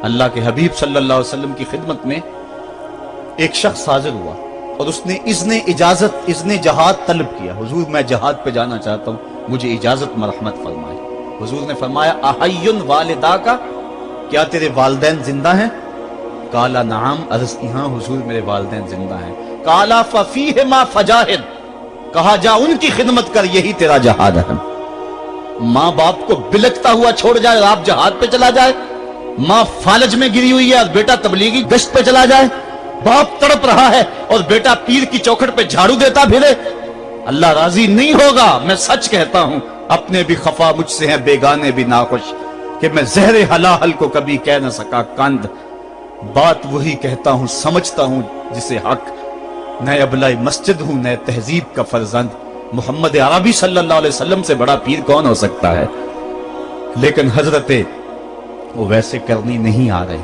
اللہ کے حبیب صلی اللہ علیہ وسلم کی خدمت میں ایک شخص حاضر ہوا اور اس نے اذن جہاد طلب کیا. حضور میں جہاد پہ جانا چاہتا ہوں, مجھے اجازت مرحمت فرمائے. حضور نے فرمایا احی والدا کا, کیا تیرے والدین زندہ ہیں؟ قال نعم, عرض کی ہاں حضور میرے والدین زندہ ہیں. قال ففیہما فجاہد, کہا جا ان کی خدمت کر, یہی تیرا جہاد ہے. ماں باپ کو بلکتا ہوا چھوڑ جائے اور آپ جہاد پہ چلا جائے, ماں فالج میں گری ہوئی ہے اور بیٹا تبلیغی گشت پہ چلا جائے, باپ تڑپ رہا ہے اور بیٹا پیر کی چوکھٹ پہ جھاڑو دیتا پھرے, اللہ راضی نہیں ہوگا. میں سچ کہتا ہوں, اپنے بھی خفا مجھ سے ہیں, بیگانے بھی ناخوش, کہ میں زہر حلاحل کو کبھی کہہ نہ سکا کند. بات وہی کہتا ہوں, سمجھتا ہوں جسے حق. نئے ابلہ مسجد ہوں, نئے تہذیب کا فرزند. محمد عربی صلی اللہ علیہ وسلم سے بڑا پیر کون ہو سکتا ہے؟ لیکن حضرت وہ ویسے کرنی نہیں آ رہے.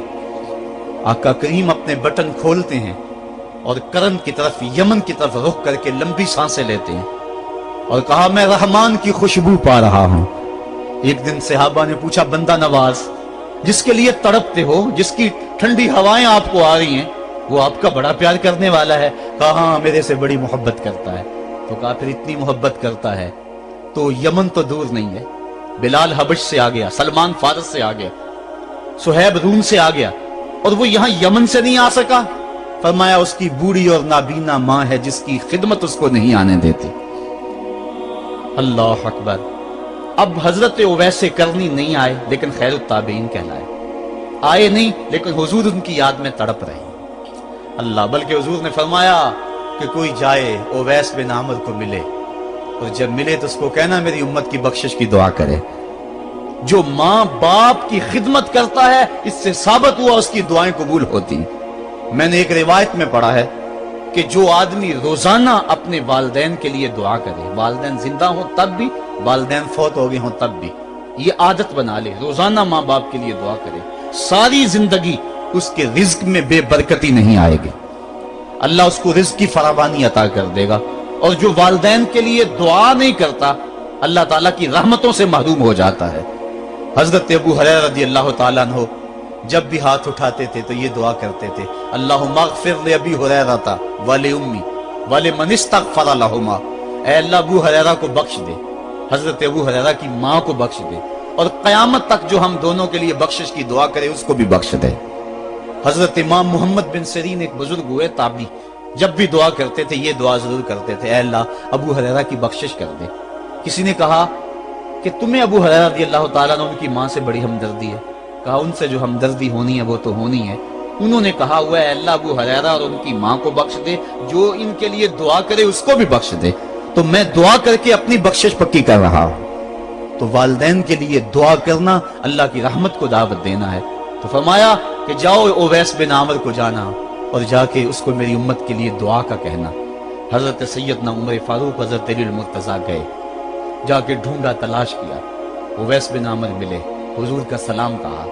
آقا کریم اپنے بٹن کھولتے ہیں اور کرن کی طرف, یمن کی طرف رخ کر کے لمبی سانسیں لیتے ہیں اور کہا میں رحمان کی خوشبو پا رہا ہوں. ایک دن صحابہ نے پوچھا, بندہ نواز جس کے لیے تڑپتے ہو, جس کی ٹھنڈی ہوائیں آپ کو آ رہی ہیں, وہ آپ کا بڑا پیار کرنے والا ہے. کہا ہاں میرے سے بڑی محبت کرتا ہے. تو کہا پھر اتنی محبت کرتا ہے تو یمن تو دور نہیں ہے, بلال حبش سے آ گیا, سلمان فارس سے آ گیا, سہیب روم سے آ گیا, اور وہ یہاں یمن سے نہیں آ سکا. فرمایا اس کی بوڑھی اور نابینا ماں ہے جس کی خدمت اس کو نہیں آنے دیتی. اللہ اکبر. اب حضرت اویس کرنی نہیں آئے لیکن خیر التابعین کہلائے. آئے نہیں لیکن حضور ان کی یاد میں تڑپ رہے. اللہ, بلکہ حضور نے فرمایا کہ کوئی جائے اویس بن عامر کو ملے, اور جب ملے تو اس کو کہنا میری امت کی بخشش کی دعا کرے. جو ماں باپ کی خدمت کرتا ہے اس سے ثابت ہوا اس کی دعائیں قبول ہوتی. میں نے ایک روایت میں پڑھا ہے کہ جو آدمی روزانہ اپنے والدین کے لیے دعا کرے, والدین زندہ ہوں تب بھی, والدین فوت ہو گئے ہوں تب بھی, یہ عادت بنا لے, روزانہ ماں باپ کے لیے دعا کرے, ساری زندگی اس کے رزق میں بے برکتی نہیں آئے گی, اللہ اس کو رزق کی فراوانی عطا کر دے گا. اور جو والدین کے لیے دعا نہیں کرتا اللہ تعالیٰ کی رحمتوں سے محروم ہو جاتا ہے. حضرت ابو ہریرہ رضی اللہ تعالیٰ عنہ جب بھی ہاتھ اٹھاتے تھے تو یہ دعا کرتے تھے, اللہم اغفر لأبی ہریرہ ولأمی ولمن استغفر لہما. اے اللہ ابو ہریرہ کو بخش دے, حضرت ابو ہریرہ کی ماں کو بخش دے, اور قیامت تک جو ہم دونوں کے لیے بخشش کی دعا کرے اس کو بھی بخش دے. حضرت امام محمد بن سیرین ایک بزرگ ہوئے تابعی, جب بھی دعا کرتے تھے یہ دعا ضرور کرتے تھے, اے اللہ ابو ہریرہ کی بخشش کر دے. کسی نے کہا کہ تمہیں ابو ہریرہ رضی اللہ تعالیٰ عنہ ان کی ماں سے بڑی ہمدردی ہے. کہا ان سے جو ہمدردی ہونی ہے وہ تو ہونی ہے. انہوں نے کہا ہوا ہے اے اللہ ابو ہریرہ اور ان کی ماں کو بخش دے, جو ان کے لیے دعا کرے اس کو بھی بخش دے. تو میں دعا کر کے اپنی بخشش پکی کر رہا ہوں. تو والدین کے لیے دعا کرنا اللہ کی رحمت کو دعوت دینا ہے. تو فرمایا کہ جاؤ اویس بن عامر کو جانا اور جا کے اس کو میری امت کے لیے دعا کا کہنا. حضرت سیدنا عمر فاروق حضرت علی المرتضیٰ گئے, جا کے ڈھونڈا, تلاش کیا, اویس بن عامر ملے, حضور کا سلام کہا,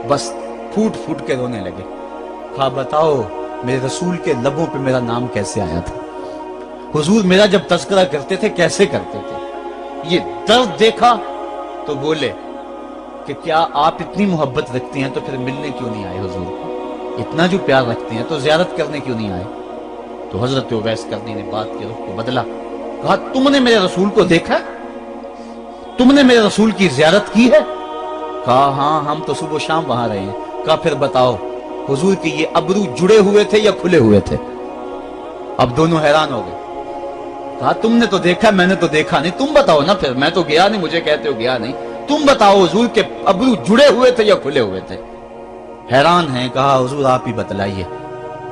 بس پھوٹ پھوٹ کے رونے لگے. کہا بتاؤ میرے رسول کے لبوں پہ میرا نام کیسے آیا تھا, حضور میرا جب تذکرہ کرتے تھے کیسے کرتے تھے. یہ درد دیکھا تو بولے کہ کیا آپ اتنی محبت رکھتے ہیں تو پھر ملنے کیوں نہیں آئے حضور کو, اتنا جو پیار رکھتے ہیں تو زیارت کرنے کیوں نہیں آئے. تو حضرت اویس کرنی نے بات کے رخ کو بدلا, کہا تم نے میرے رسول کو دیکھا, تم نے میرے رسول کی زیارت کی ہے. کہا ہاں ہم تو صبح و شام وہاں رہے ہیں. کہا پھر بتاؤ حضور کی یہ ابرو جڑے ہوئے تھے یا کھلے ہوئے تھے. اب دونوں حیران ہو گئے. کہا تم نے تو دیکھا, میں نے تو دیکھا نہیں, تم بتاؤ نا, پھر میں تو گیا نہیں, مجھے کہتے ہو گیا نہیں, تم بتاؤ حضور کے ابرو جڑے ہوئے تھے یا کھلے ہوئے تھے. حیران ہیں. کہا حضور آپ ہی بتلائیے.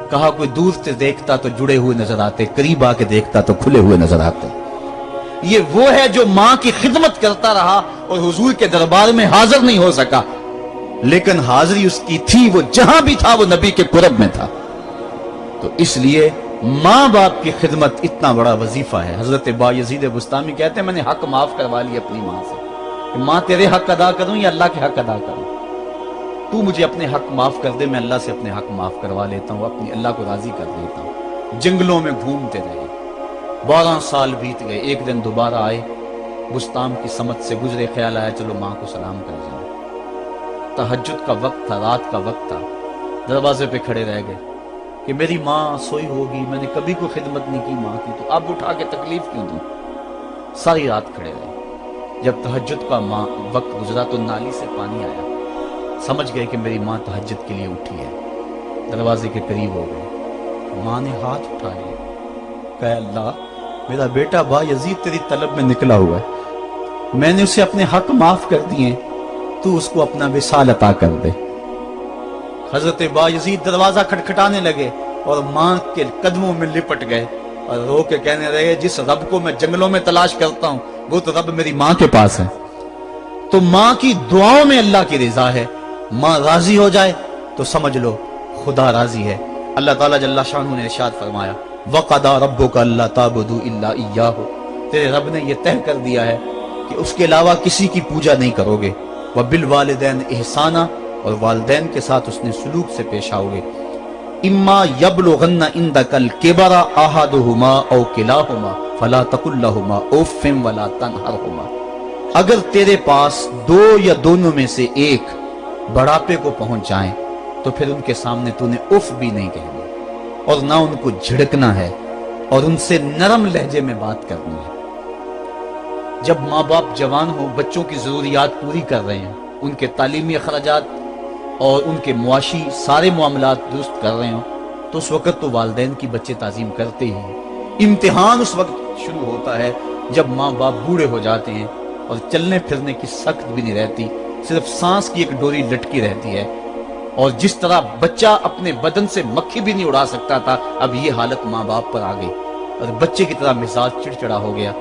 کہا کوئی دور سے دیکھتا تو جڑے ہوئے نظر آتے, قریب آ کے دیکھتا تو کھلے ہوئے نظر آتے. یہ وہ ہے جو ماں کی خدمت کرتا رہا اور حضور کے دربار میں حاضر نہیں ہو سکا, لیکن حاضری اس کی تھی, وہ جہاں بھی تھا وہ نبی کے قرب میں تھا. تو اس لیے ماں باپ کی خدمت اتنا بڑا وظیفہ ہے. حضرت بایزید بستامی کہتے ہیں میں نے حق معاف کروا لی اپنی ماں سے, کہ ماں تیرے حق ادا کروں یا اللہ کے حق ادا کروں, تو مجھے اپنے حق معاف کر دے, میں اللہ سے اپنے حق معاف کروا لیتا ہوں, اپنی اللہ کو راضی کر دیتا ہوں. جنگلوں میں گھومتے رہے, 12 سال بیت گئے. ایک دن دوبارہ آئے, بستام کی سمت سے گزرے, خیال آیا چلو ماں کو سلام کر جائیں. तहज्जुद का वक्त था, रात का वक्त था, दरवाजे पे खड़े रह गए कि मेरी माँ सोई होगी, मैंने कभी कोई खिदमत नहीं की माँ की, तो अब उठा के तकलीफ क्यों दूं। सारी रात खड़े रहे। जब तहज्जुद का वक्त गुजरा तो नाली से पानी आया, समझ गए कि मेरी माँ तहज्जुद के लिए उठी है। दरवाजे के करीब हो गए, माँ ने हाथ उठाए, कहा अल्लाह मेरा बेटा बा यजीद तेरी तलब में निकला हुआ है, मैंने उसे अपने हक माफ कर दिए, तू उसको अपना विसाल अता कर दे। हजरत बा यजीद दरवाजा खटखटाने लगे और माँ के कदमों में लिपट गए और रो के कहने लगे, जिस रब को मैं जंगलों में तलाश करता हूं वो तो रब मेरी माँ के पास है। तो माँ की दुआओं में अल्लाह की रिजा है, माँ राजी हो जाए तो समझ लो खुदा राजी है। अल्लाह ताला जल्ला शानहू ने इरशाद फरमाया, वक़दा रब्बुका अल्ला ताबुदू इल्ला इय्याहु, तेरे रब ने यह तय कर दिया है कि उसके अलावा किसी की पूजा नहीं करोगे। व बिल वालिदैन इहसाना, और वालिदैन के साथ उसने सलूक से पेश आओगे। इम्मा यबलुगन्ना इंदकल किबरा अहदुहुमा औ किलाहुमा फला तकुल लहुमा उफ़्फ़िन वला तनहरहुमा, अगर तेरे पास दो या दोनों में से एक बढ़ापे को पहुंच जाएं तो फिर उनके सामने तूने उफ भी नहीं कहनी और ना उनको झिड़कना है और उनसे नरम लहजे में बात करनी है। जब माँ बाप जवान हो, बच्चों की जरूरियात पूरी कर रहे हैं, उनके तालीमी अखराजात और उनके मुआशी सारे मामलात दुरुस्त कर रहे हो, तो उस वक्त तो वालिदैन की बच्चे ताजीम करते ही हैं। इम्तिहान उस वक्त शुरू होता है जब माँ बाप बूढ़े हो जाते हैं और चलने फिरने की सख्त भी नहीं रहती, सिर्फ सांस की एक डोरी लटकी रहती है। और जिस तरह बच्चा अपने बदन से मक्खी भी नहीं उड़ा सकता था, अब ये हालत माँ बाप पर आ गई और बच्चे की तरह मिजाज चिड़चिड़ा हो गया।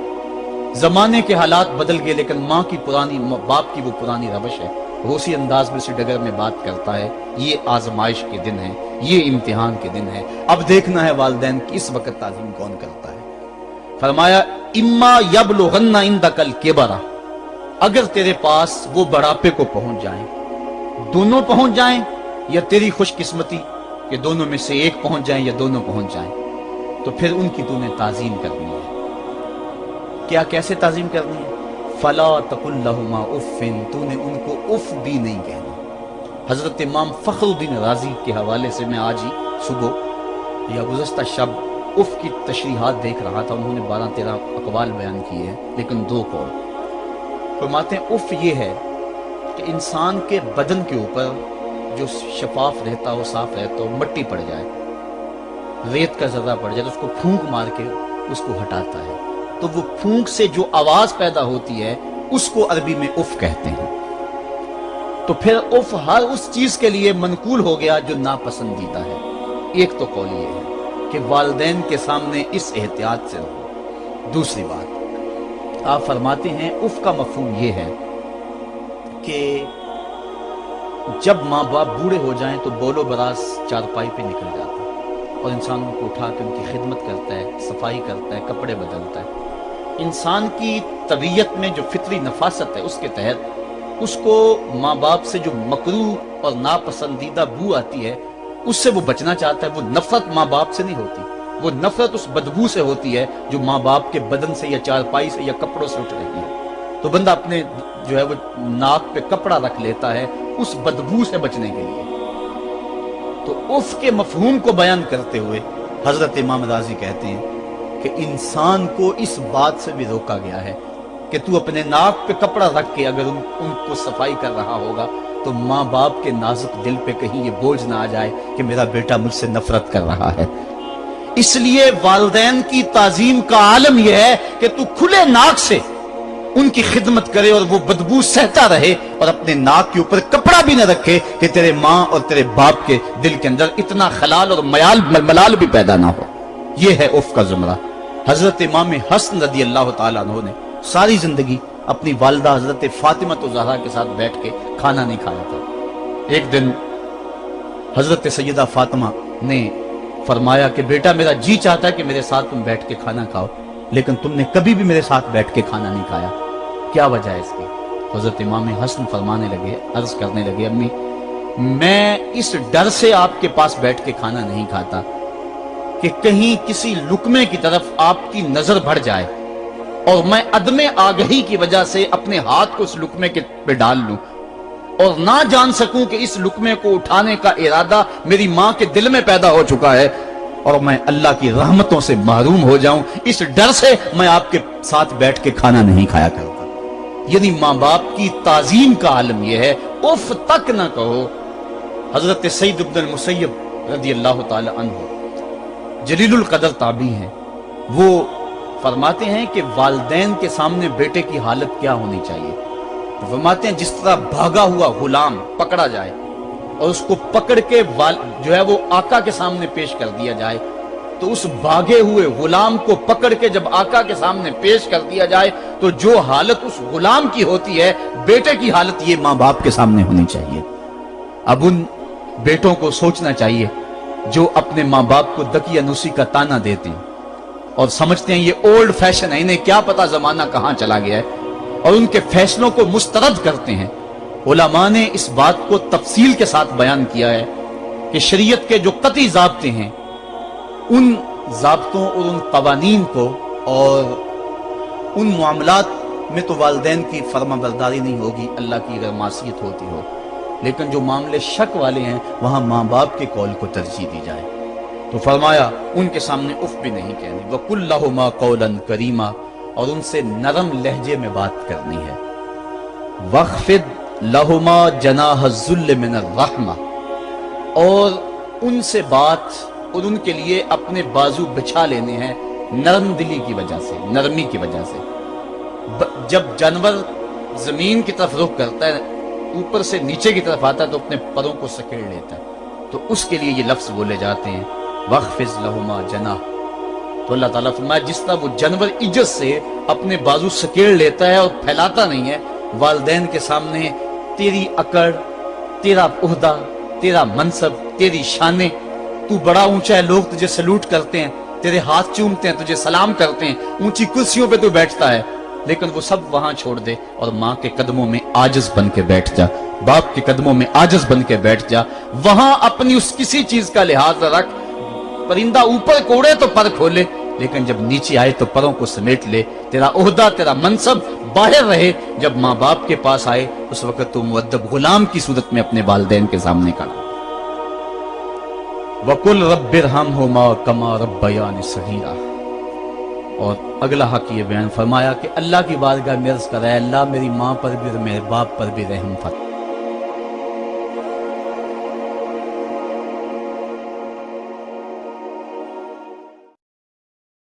जमाने के हालात बदल गए, लेकिन माँ की पुरानी, बाप की वो पुरानी रवश है, वो उसी अंदाज में, उसी डगर में बात करता है। ये आजमाइश के दिन है, ये इम्तिहान के दिन है। अब देखना है वालिदैन की इस वक्त ताज़ीम कौन करता है। फरमाया इम्मा यबलुगन्ना इंदकल किबरा, अगर तेरे पास वो बढ़ापे को पहुंच जाएं, दोनों पहुंच जाएं, या तेरी खुशकिस्मती कि दोनों में से एक पहुंच जाएं या दोनों पहुंच जाएं, तो फिर उनकी तूने ताज़ीम करनी है। क्या, कैसे ताज़ीम करनी है? फला तकुल लहुमा उफ़्फ़िन, तूने उनको उफ भी नहीं कहना। हजरत इमाम फखरुद्दीन राजी के हवाले से मैं आज ही सुबह या गुज़श्ता शब उफ की तशरीहात देख रहा था। उन्होंने 12-13 अक़वाल बयान किए हैं, लेकिन 2 कौल फरमाते हैं। उफ ये है कि इंसान के बदन के ऊपर जो शफाफ रहता हो, साफ रहता हो, मट्टी पड़ जाए, रेत का जर्रा पड़ जाए तो उसको फूंक मार के उसको हटाता है, तो वो फूंक से जो आवाज पैदा होती है उसको अरबी में उफ कहते हैं। तो फिर उफ हर उस चीज के लिए मनकूल हो गया जो नापसंदीदा है। एक तो कौल ये है कि वालिदैन के सामने इस एहतियात से रहो। दूसरी बात, आप फरमाते हैं उफ का मफहूम ये है कि जब माँ बाप बूढ़े हो जाएं तो बोलो बरास चारपाई पे निकल जाता है और इंसान उनको उठा के उनकी खिदमत करता है, सफाई करता है, कपड़े बदलता है। इंसान की तबीयत में जो फितरी नफासत है उसके तहत उसको माँ बाप से जो मकरूह और नापसंदीदा बू आती है उससे वो बचना चाहता है। वो नफरत माँ बाप से नहीं होती, वो नफरत उस बदबू से होती है जो माँ बाप के बदन से या चारपाई से या कपड़ों से उठ रही है। तो बंदा अपने जो है वो नाक पे कपड़ा रख लेता है उस बदबू से बचने के लिए। तो उफ के मफहूम को बयान करते हुए हजरत इमाम राजी कहते हैं कि इंसान को इस बात से भी रोका गया है कि तू अपने नाक पे कपड़ा रख के अगर उनको सफाई कर रहा होगा तो माँ बाप के नाजुक दिल पे कहीं ये बोझ ना आ जाए कि मेरा बेटा मुझसे नफरत कर रहा है। इसलिए वालिदैन की ताजीम का आलम यह है कि तू खुले नाक से उनकी खिदमत करे और वो बदबू सहता रहे और अपने नाक के ऊपर कपड़ा भी न रखे कि तेरे माँ और तेरे बाप के दिल के अंदर इतना खलाल और मलाल भी पैदा ना हो। यह है उफ का जुमरा। हजरत इमाम हसन रदी अल्लाह तआला अन्हु ने सारी जिंदगी अपनी वालिदा हजरत फातिमा तो ज़हरा के साथ बैठ के खाना नहीं खाया था। एक दिन हजरत सैयदा फातिमा ने फरमाया कि बेटा मेरा जी चाहता है कि मेरे साथ तुम बैठ के खाना खाओ, लेकिन तुमने कभी भी मेरे साथ बैठ के खाना नहीं खाया, क्या वजह है इसकी? हजरत इमाम हसन फरमाने लगे, अर्ज करने लगे, अम्मी मैं इस डर से आपके पास बैठ के खाना नहीं खाता कि कहीं किसी लुकमे की तरफ आपकी नजर बढ़ जाए और मैं अदमे आगही की वजह से अपने हाथ को उस लुकमे के पे डाल लूं और ना जान सकूं कि इस लुकमे को उठाने का इरादा मेरी मां के दिल में पैदा हो चुका है और मैं अल्लाह की रहमतों से महरूम हो जाऊं, इस डर से मैं आपके साथ बैठ के खाना नहीं खाया करता। यानी मां बाप की ताजीम का आलम यह है, उफ तक ना कहो। हजरत सईद इब्न मुसय्यब रज़ी अल्लाह ताला अन्हु जलीलुल कदर ताबी हैं, वो फरमाते हैं कि वालिदैन के सामने बेटे की हालत क्या होनी चाहिए। तो फरमाते हैं जिस तरह भागा हुआ गुलाम पकड़ा जाए और उसको पकड़ के जो है वो आका के सामने पेश कर दिया जाए, तो उस भागे हुए गुलाम को पकड़ के जब आका के सामने पेश कर दिया जाए तो जो हालत उस गुलाम की होती है, बेटे की हालत ये मां बाप के सामने होनी चाहिए। अब उन बेटों को सोचना चाहिए जो अपने मां बाप को दकियानुसी का ताना देते हैं और समझते हैं ये ओल्ड फैशन है, इन्हें क्या पता जमाना कहां चला गया है, और उनके फैसलों को मुस्तरद करते हैं। उलमा ने इस बात को तफसील के साथ बयान किया है कि शरीयत के जो कतई ज़ाब्ते हैं, उन ज़ाब्तों और उन कवानीन को और उन मामलात में तो वालिदैन की फर्माबरदारी नहीं होगी, अल्लाह की अगर मासियत होती हो, लेकिन जो मामले शक वाले हैं वहां मां बाप के कौल को तरजीह दी जाए। तो फरमाया उनके सामने उफ भी नहीं कहनी, वकुल लहुमा कौलन करीमा, और उनसे नरम लहजे में बात करनी है। वख्फिद लहुमा जनाह ज़ुल्ल मिनर रहमा, और उनसे बात और उनके लिए अपने बाजू बिछा लेने हैं नरम दिली की वजह से, नरमी की वजह से। जब जानवर जमीन की तरफ रुख करता है, ऊपर से नीचे की तरफ आता है तो अपने परों को सकेड़ लेता है, तो उसके लिए ये लफ्ज बोले जाते हैं वख्फिज लहुमा जनाह। तो अल्लाह ताला फरमाया जिस तरह वो जानवर इज्जत से अपने बाजू सकेड़ लेता है और फैलाता नहीं है, वालिदैन के सामने तेरी अकड़, तेरा उहदा, तेरा मनसब, तेरी शाने, तू बड़ा ऊंचा है, लोग तुझे सलूट करते हैं, तेरे हाथ चूमते हैं, तुझे सलाम करते हैं, ऊंची कुर्सियों पे तू बैठता है, लेकिन वो सब वहां छोड़ दे और माँ के कदमों में आजिज बन के बैठ जा, बाप के कदमों में आजिज बन के बैठ जा। वहां अपनी उस किसी चीज का लिहाज रख, परिंदा ऊपर कोड़े तो पर खोले, लेकिन जब नीचे आए तो परों को समेट ले। तेरा ओहदा, तेरा मनसब बाहर रहे, जब माँ बाप के पास आए उस वक्त तो मुअद्दब गुलाम की सूरत में अपने वालिदैन के सामने खड़ा। वकुल रब्बिरहमहुमा कमा रब्बयानी सगीरा, और अगला हक ये बयान फरमाया कि अल्लाह की बारगाह में अर्ज़ कराए, अल्लाह मेरी माँ पर भी और मेरे बाप पर भी रहम फरमा।